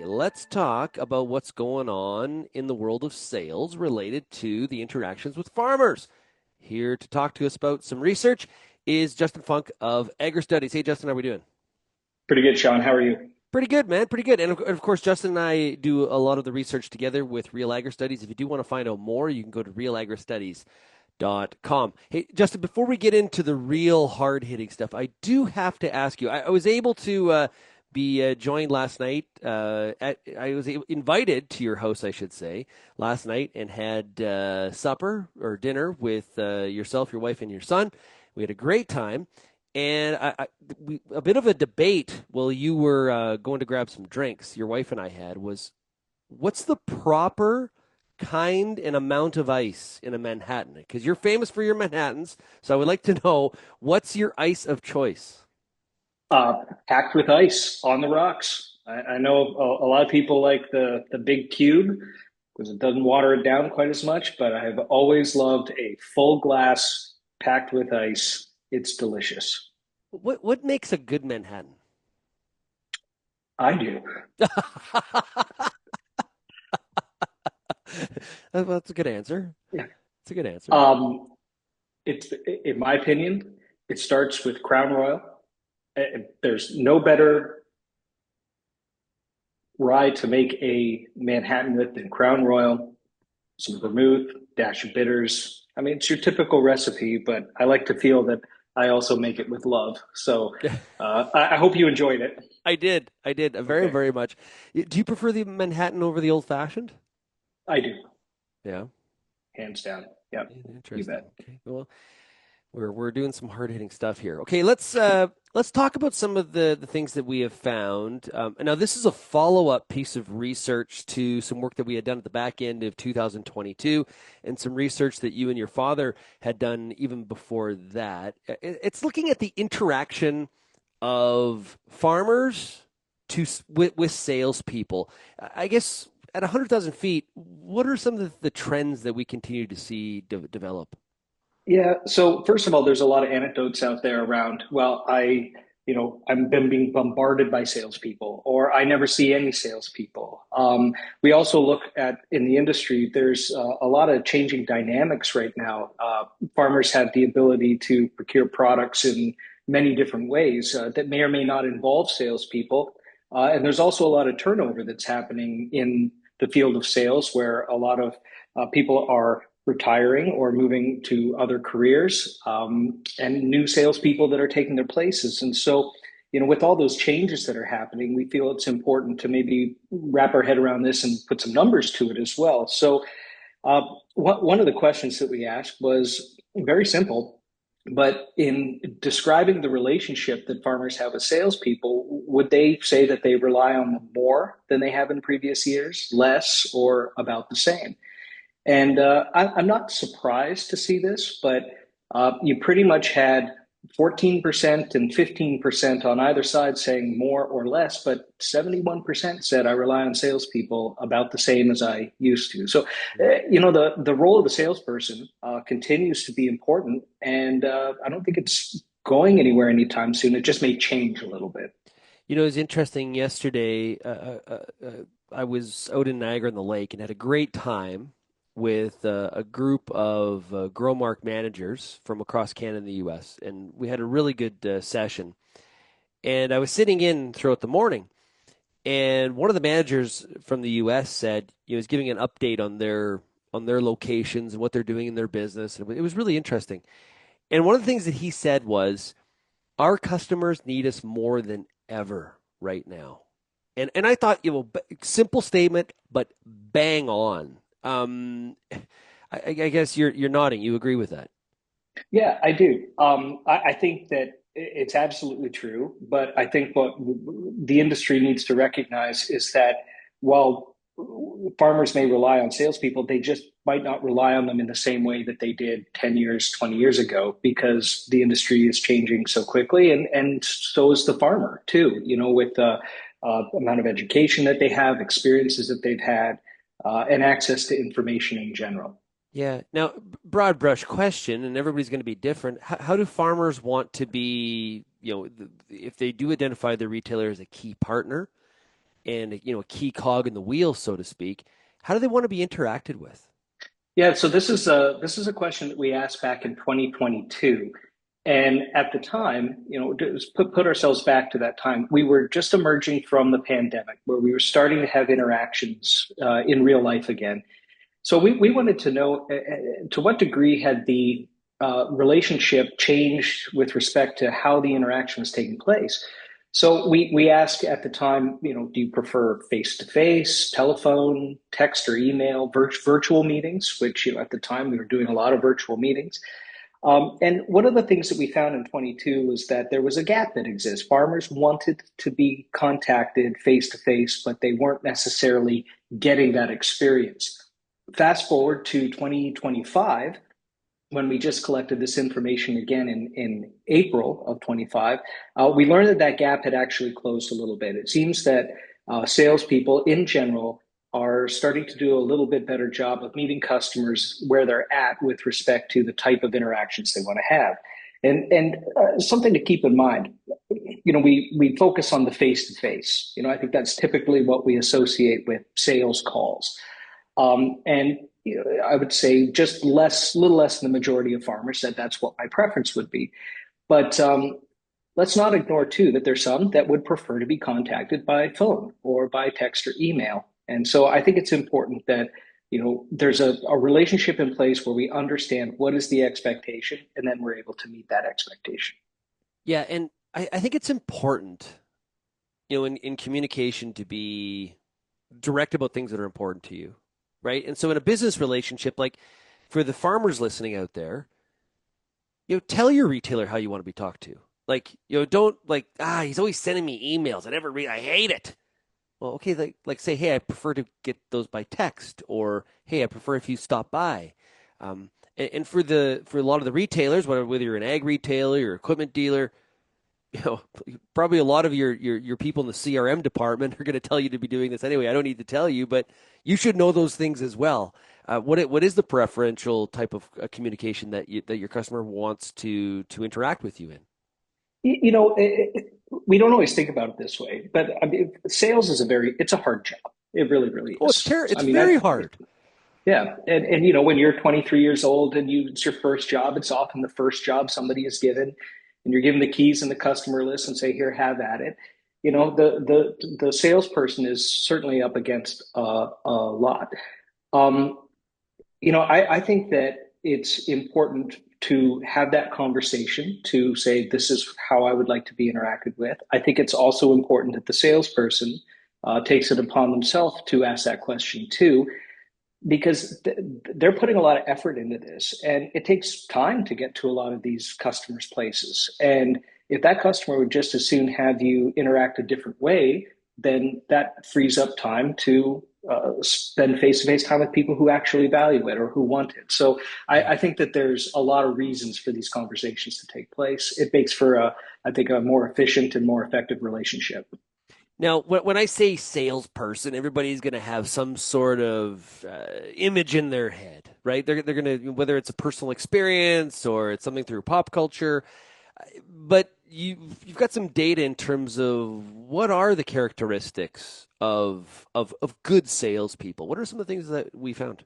Today, let's talk about what's going on in the world of sales related to the interactions with farmers. Here to talk to us about some research is Justin Funk of AgriStudies. Hey, Justin, how are we doing? Pretty good, Shaun. How are you? Pretty good, man. Pretty good. And of course, Justin and I do a lot of the research together with Real Agri-Studies. If you do want to find out more, you can go to realagristudies.com. Hey, Justin, before we get into the real hard hitting stuff, I do have to ask you. I was able to be joined last night. I was invited to your house, I should say, last night and had supper or dinner with yourself, your wife, and your son. We had a great time. And a bit of a debate while you were going to grab some drinks, your wife and I had, was what's the proper kind and amount of ice in a Manhattan? Because you're famous for your Manhattans, so I would like to know what's your ice of choice? Packed with ice on the rocks. I know a lot of people like the big cube because it doesn't water it down quite as much, but I have always loved a full glass packed with ice. It's delicious. What makes a good Manhattan? I do. That's a good answer. Yeah. It's a good answer. Um, it's in my opinion, it starts with Crown Royal. There's no better rye to make a Manhattan with than Crown Royal, some vermouth, dash of bitters. I mean, it's your typical recipe, but I like to feel that I also make it with love. So I hope you enjoyed it. I did. I did very, Okay, very much. Do you prefer the Manhattan over the old fashioned? I do, Yeah. hands down. Yep, you Interesting. bet. Okay. Well, we're doing some hard hitting stuff here. Okay, let's talk about some of the things that we have found. Now, this is a follow up piece of research to some work that we had done at the back end of 2022, and some research that you and your father had done even before that. It's looking at the interaction of farmers with salespeople. I guess at 100,000 feet, what are some of the trends that we continue to see develop? Yeah. So first of all, there's a lot of anecdotes out there around. Well, I've been being bombarded by salespeople, or I never see any salespeople. We also look at in the industry. There's a lot of changing dynamics right now. Farmers have the ability to procure products in many different ways that may or may not involve salespeople. And there's also a lot of turnover that's happening in the field of sales, where a lot of people are retiring or moving to other careers, and new salespeople that are taking their places. And so, with all those changes that are happening, we feel it's important to maybe wrap our head around this and put some numbers to it as well. So, one of the questions that we asked was very simple. But in describing the relationship that farmers have with salespeople, would they say that they rely on them more than they have in previous years, less, or about the same? And I'm not surprised to see this, but you pretty much had 14% and 15% on either side saying more or less, but 71% said I rely on salespeople about the same as I used to. So, the role of the salesperson continues to be important, and I don't think it's going anywhere anytime soon. It just may change a little bit. It was interesting yesterday. I was out in Niagara on the Lake and had a great time with a group of Growmark managers from across Canada and the U.S. And we had a really good session. And I was sitting in throughout the morning, and one of the managers from the U.S. said, he was giving an update on their locations and what they're doing in their business. And it was really interesting. And one of the things that he said was, our customers need us more than ever right now. And I thought, simple statement, but bang on. I guess you're nodding. You agree with that? Yeah, I do. I think that it's absolutely true, but I think what the industry needs to recognize is that while farmers may rely on salespeople, they just might not rely on them in the same way that they did 10 years, 20 years ago, because the industry is changing so quickly, and so is the farmer too, with the amount of education that they have, experiences that they've had, and access to information in general. Yeah. Now, broad brush question, and everybody's going to be different. How do farmers want to be, if they do identify the retailer as a key partner? and a key cog in the wheel, so to speak. How do they want to be interacted with? Yeah, so this is a question that we asked back in 2022. And at the time, just put ourselves back to that time. We were just emerging from the pandemic where we were starting to have interactions in real life again. So we wanted to know to what degree had the relationship changed with respect to how the interaction was taking place. So we asked at the time, do you prefer face to face, telephone, text, or email, virtual meetings? Which at the time we were doing a lot of virtual meetings. And one of the things that we found in 22 was that there was a gap that exists. Farmers wanted to be contacted face to face, but they weren't necessarily getting that experience. Fast forward to 2025, when we just collected this information again in April of 25, we learned that that gap had actually closed a little bit. It seems that salespeople in general are starting to do a little bit better job of meeting customers where they're at with respect to the type of interactions they want to have. And something to keep in mind, we focus on the face to face. I think that's typically what we associate with sales calls. And I would say just little less than the majority of farmers said that's what my preference would be. But let's not ignore too that there's some that would prefer to be contacted by phone or by text or email. And so I think it's important that there's a relationship in place where we understand what is the expectation, and then we're able to meet that expectation. Yeah, and I think it's important, in communication to be direct about things that are important to you, right? And so in a business relationship, like for the farmers listening out there, tell your retailer how you want to be talked to. Like, don't like, he's always sending me emails. I never read, I hate it. Well, okay, like say, hey, I prefer to get those by text, or hey, I prefer if you stop by. And for a lot of the retailers, whether you're an ag retailer, or equipment dealer, probably a lot of your people in the CRM department are going to tell you to be doing this anyway. I don't need to tell you, but you should know those things as well. What is the preferential type of communication that your customer wants to interact with you in? We don't always think about it this way, but I mean, sales is it's a hard job. It really, really Oh, is. it's I mean, very hard. yeah. And when you're 23 years old and it's your first job, it's often the first job somebody is given, and you're given the keys and the customer list and say, here, have at it. The salesperson is certainly up against a lot. Um, I think that it's important to have that conversation to say, this is how I would like to be interacted with. I think it's also important that the salesperson takes it upon themselves to ask that question too, because they're putting a lot of effort into this, and it takes time to get to a lot of these customers' places. And if that customer would just as soon have you interact a different way, then that frees up time to spend face-to-face time with people who actually value it or who want it. So I think that there's a lot of reasons for these conversations to take place. It makes for I think, a more efficient and more effective relationship. Now, when I say salesperson, everybody's going to have some sort of image in their head, right? They're going to, whether it's a personal experience or it's something through pop culture. But you've got some data in terms of what are the characteristics of good salespeople. What are some of the things that we found?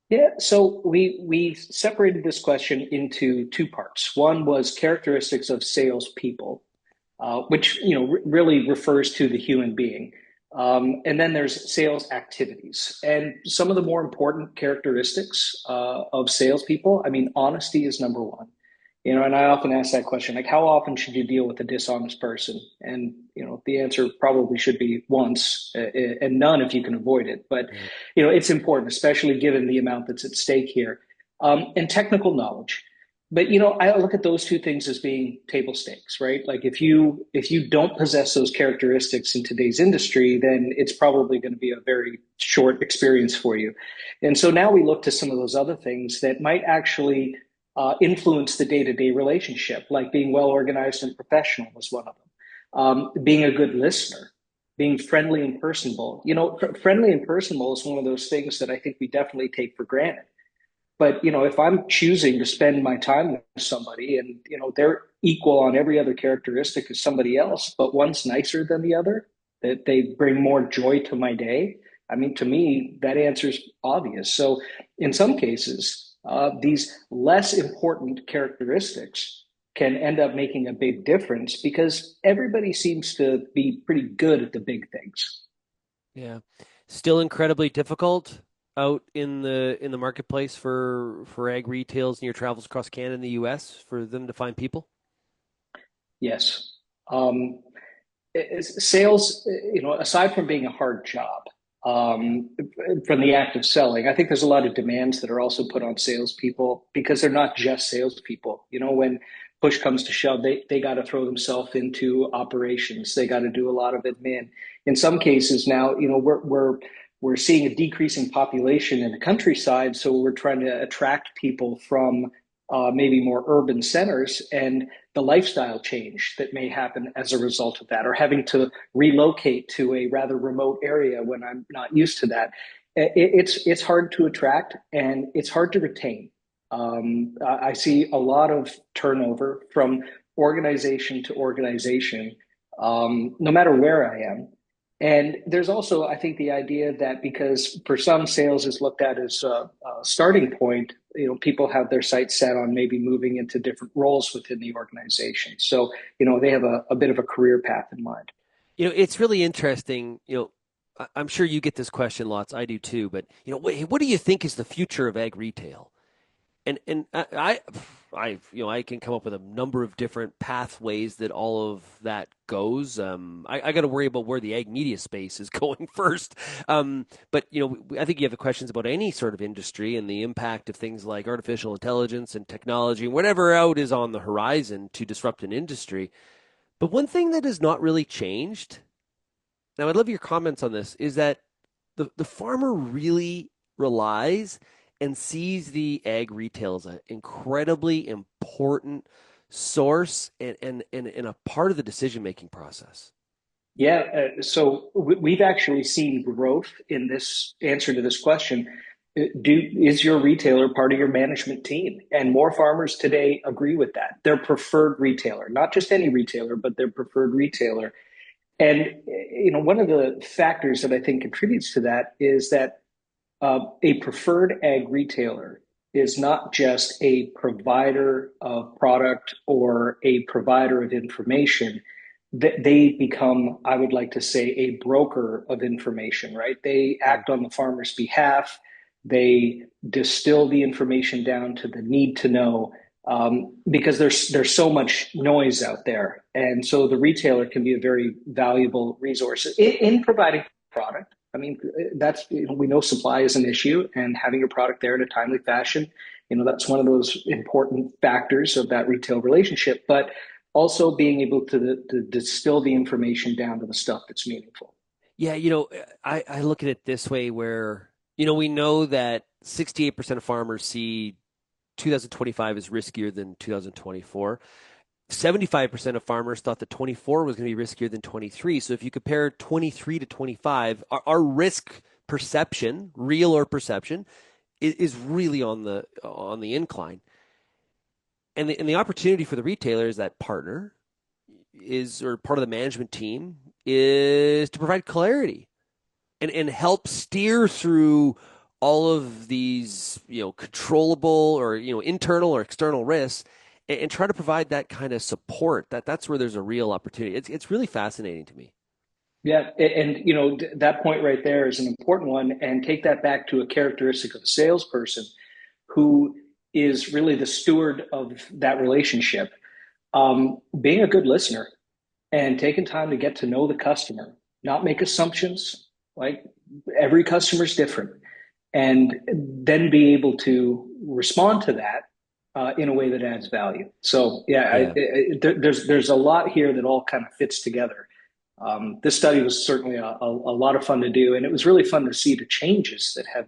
Yeah, so we separated this question into two parts. One was characteristics of salespeople, which really refers to the human being. And then there's sales activities, and some of the more important characteristics of salespeople. I mean, honesty is number one. And I often ask that question, like, how often should you deal with a dishonest person? And the answer probably should be once, and none if you can avoid it. But Right. it's important, especially given the amount that's at stake here, and technical knowledge. But I look at those two things as being table stakes, right? Like if you don't possess those characteristics in today's industry, then it's probably going to be a very short experience for you. And so now we look to some of those other things that might actually influence the day-to-day relationship, like being well organized and professional was one of them. Being a good listener, being friendly and personable. Friendly and personable is one of those things that I think we definitely take for granted. But if I'm choosing to spend my time with somebody, and they're equal on every other characteristic as somebody else, but one's nicer than the other, that they bring more joy to my day? I mean, to me, that answer is obvious. So, in some cases, these less important characteristics can end up making a big difference because everybody seems to be pretty good at the big things. Yeah. Still incredibly difficult out in the marketplace for ag retails in your travels across Canada and the US for them to find people. Yes. Um, Sales, aside from being a hard job, um, from the act of selling, I think there's a lot of demands that are also put on salespeople because they're not just salespeople. When push comes to shove, they got to throw themselves into operations. They got to do a lot of admin. In some cases now, we're seeing a decreasing population in the countryside, so we're trying to attract people from maybe more urban centers, and the lifestyle change that may happen as a result of that, or having to relocate to a rather remote area when I'm not used to that. It's hard to attract and it's hard to retain. I see a lot of turnover from organization to organization, no matter where I am. And there's also, I think, the idea that because for some sales is looked at as a starting point, people have their sights set on maybe moving into different roles within the organization. So, they have a bit of a career path in mind. It's really interesting. I'm sure you get this question lots. I do too. But what do you think is the future of ag retail? And I can come up with a number of different pathways that all of that goes. I got to worry about where the ag media space is going first. But I think you have questions about any sort of industry and the impact of things like artificial intelligence and technology and whatever out is on the horizon to disrupt an industry. But one thing that has not really changed, now I'd love your comments on this, is that the farmer really relies and sees the ag retail as an incredibly important source and a part of the decision making process. Yeah, so we've actually seen growth in this answer to this question. Is your retailer part of your management team? And more farmers today agree with that. Their preferred retailer, not just any retailer, but their preferred retailer. And one of the factors that I think contributes to that is that a preferred ag retailer is not just a provider of product or a provider of information. That they become, I would like to say, a broker of information, right? They Mm. act on the farmer's behalf. They distill the information down to the need to know, because there's so much noise out there, and so the retailer can be a very valuable resource in providing product. I mean, we know supply is an issue, and having your product there in a timely fashion, that's one of those important factors of that retail relationship. But also being able to distill the information down to the stuff that's meaningful. Yeah, I look at it this way where, we know that 68% of farmers see 2025 is riskier than 2024. 75% of farmers thought that 24 was going to be riskier than 23. So if you compare 23 to 25, our risk perception, real or perception, is really on the incline. And the opportunity for the retailer is that partner is or part of the management team is to provide clarity and help steer through all of these controllable or internal or external risks and try to provide that kind of support. That's where there's a real opportunity. It's really fascinating to me. Yeah, and that point right there is an important one. And take that back to a characteristic of a salesperson who is really the steward of that relationship. Being a good listener and taking time to get to know the customer, not make assumptions. Like every customer is different, and then be able to respond to that in a way that adds value. So yeah, Yeah. there's a lot here that all kind of fits together. This study was certainly a lot of fun to do, and it was really fun to see the changes that have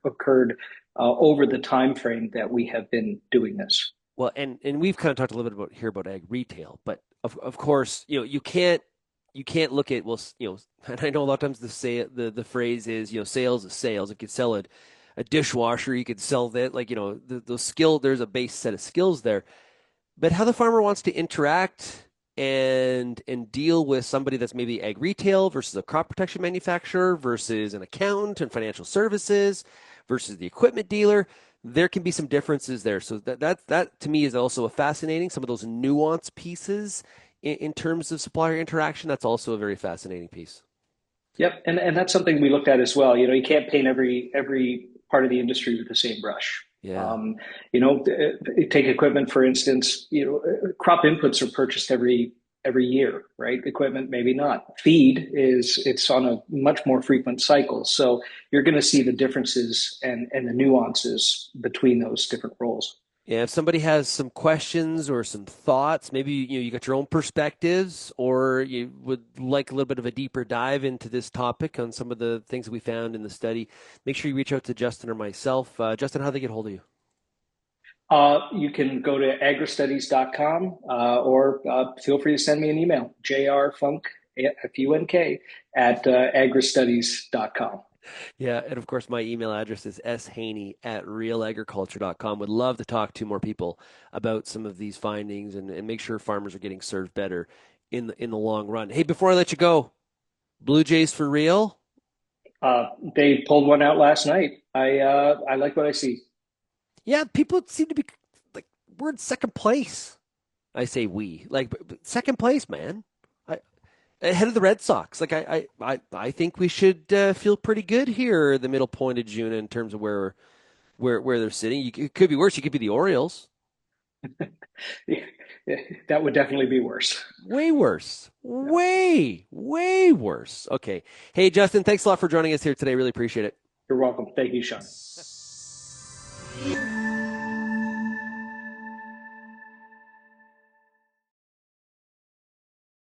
occurred over the time frame that we have been doing this. Well, and we've kind of talked a little bit about ag retail, but of course, you can't look at, well, and I know a lot of times the phrase is, sales is sales. If you could sell a dishwasher, you could sell that, like, the skill, there's a base set of skills there. But how the farmer wants to interact and deal with somebody that's maybe ag retail versus a crop protection manufacturer versus an accountant and financial services versus the equipment dealer, there can be some differences there. So that to me is also a fascinating, some of those nuance pieces in terms of supplier interaction. That's also a very fascinating piece. Yep, and that's something we looked at as well. You can't paint every part of the industry with the same brush. Yeah. Um, take equipment for instance. Crop inputs are purchased every year, right? Equipment maybe not. Feed it's on a much more frequent cycle, so you're going to see the differences and the nuances between those different roles. Yeah, if somebody has some questions or some thoughts, maybe you got your own perspectives, or you would like a little bit of a deeper dive into this topic on some of the things that we found in the study, make sure you reach out to Justin or myself. Justin, how do they get hold of you? You can go to agristudies.com or feel free to send me an email, jrfunk, Funk, at agristudies.com. Yeah, and of course, my email address is shaney at realagriculture.com. Would love to talk to more people about some of these findings and make sure farmers are getting served better in the long run. Hey, before I let you go, Blue Jays for real? They pulled one out last night. I like what I see. Yeah, people seem to be like we're in second place. I say we like but second place, man. I, ahead of the Red Sox. Like I think we should feel pretty good here, the middle point of June in terms of where they're sitting. It could be worse. You could be the Orioles. That would definitely be worse. Way worse. Yeah. Way worse. Okay. Hey, Justin, thanks a lot for joining us here today. Really appreciate it. You're welcome. Thank you, Shaun.